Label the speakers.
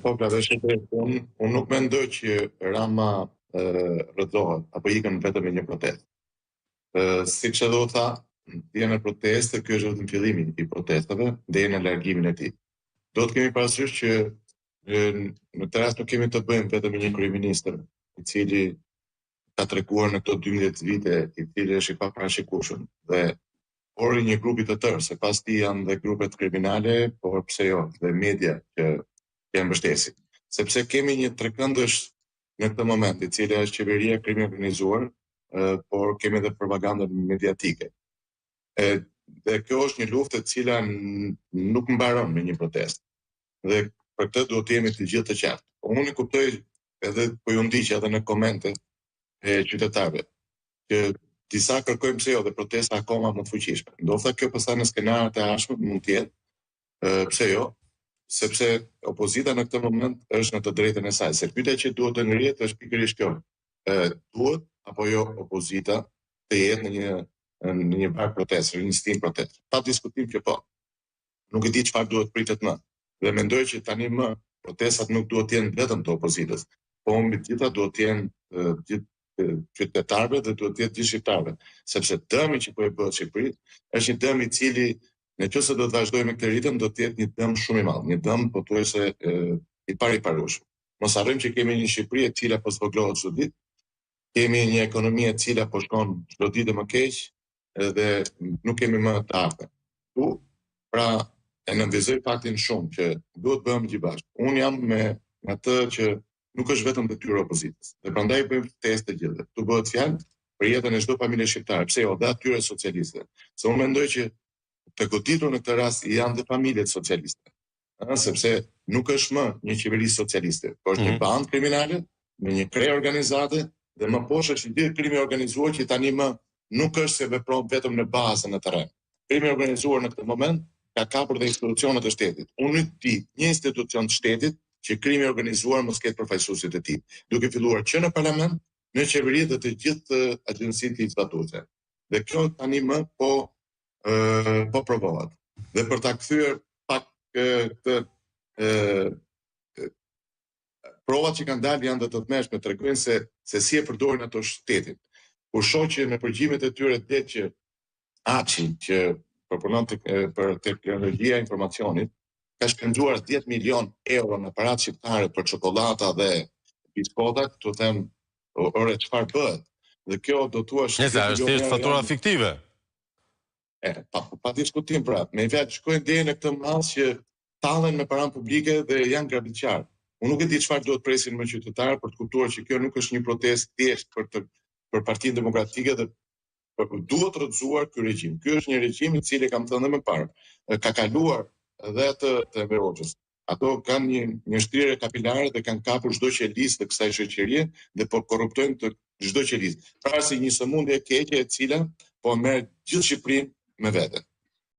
Speaker 1: Po, unë nuk mendoj që Rama rrëzohet apo ikën vetëm me një protestë. Siç edhe u tha, janë protestë, ky është vetëm fillimi i protestave deri në largimin e tij. Do të kemi parasysh që në të rast nuk kemi të bëjmë vetëm me një kryeministër, i cili ka treguar në këto 12 vite, i cili është i paparashikueshëm dhe por një grupi të tërë, se pas ti janë dhe grupet kriminale, por pse jo, dhe media që e mbështesin. Sepse kemi një trekëndësh në këtë moment, i cili është qeveria krimi organizuar, por kemi edhe propagandën mediatike. Dhe kjo është një luftë e cila nuk mbaron me një protestë. Dhe për këtë duhet të jemi të gjithë të qartë. Unë i kuptoj edhe po ju ndiq edhe në komente e qytetarëve që disa kërkojmë pse jo dhe protesta akoma më të fuqishme. Ndoshta kjo pastaj në skenaret e ardhshme mund të jetë, pse jo, sepse opozita në këtë moment është në të drejtën e saj. Se pyetja që duhet të ngrihet është pikërisht kjo. Duhet apo jo opozita të jetë në një varg protestë, në një stim protestë. Pa diskutim që po. Nuk e di çfarë duhet pritet më. Dhe mendoj që tani më protestat nuk duhet të jenë vetëm të opozitës, po mbi të gjitha duhet të jenë gjithë qytetarëve dhe duhet të jetë gjithë shqiptarëve, sepse dëmi që po e bëhet Shqipëri është një dëm i cili nëse do të vazhdojmë me këtë ritëm do të jetë një dëm shumë i madh, një dëm pothuajse i parueshëm. Mos harrojmë që kemi një Shqipëri e cila po zvoglohet çdo ditë, kemi një ekonomi e cila po shkon çdo ditë më keq dhe nuk kemi më të ardhmen. Pra e nënvizoj faktin shumë që duhet bëjmë gjithë bashkë. Unë jam me atë që nuk është vetëm detyra e opozitës. Dhe prandaj bëjmë protestë të gjithë. Tu bëhet fjalë për jetën e çdo familje shqiptare, pse jo, dhe atyre socialiste. Se unë mendoj që të goditur në këtë rast janë dhe familjet socialiste. Sepse nuk është më një qeveri socialiste, por është një bandë kriminale me një krej organizate dhe më poshtë është një krimi organizuar që tani më nuk është se vepron vetëm në bazën në terren. Krimi organizuar në këtë moment ka kapur dhe institucionet e shtetit. Unë nuk di një institucion të shtetit që krimi organizuar mos ketë përfaqësuesit e tij, duke filluar që në parlament, në qeveri dhe të gjithë agjencitë legislatuese. Dhe kjo tani më po provohet. Dhe për ta kthyer pak këtë provat që kanë dalë janë të tmerrshme, tregojnë se si e përdorin ato shtetin. Kur shoh që në përgjimet e tyre det që Açi që përpunon për teknologjia e informacionit ka shpenzuar 10 milion euro në aparat shqiptare për çokolata dhe biskota, tu them ore çfarë bëhet. Dhe kjo do thuash
Speaker 2: është fatura fiktive.
Speaker 1: Pa diskutim pra, me vetë shkojnë deri në këtë mall që tallen me paranë publike dhe janë grabitqar. Unë nuk e di çfarë duhet presin më qytetarë për të kuptuar që kjo nuk është një protestë thjesht për Partinë Demokratike dhe duhet rrëzuar ky regjim. Ky është një regjim i cili kam thënë më parë, ka kaluar edhe atë të Enver Hoxhës. Ato kanë një shtrirje kapilare dhe kanë kapur çdo qelisë të kësaj shoqërie dhe po korruptojnë të çdo qelisë. Pra si një sëmundje e keqe e cila po merr gjithë Shqipërinë me vete.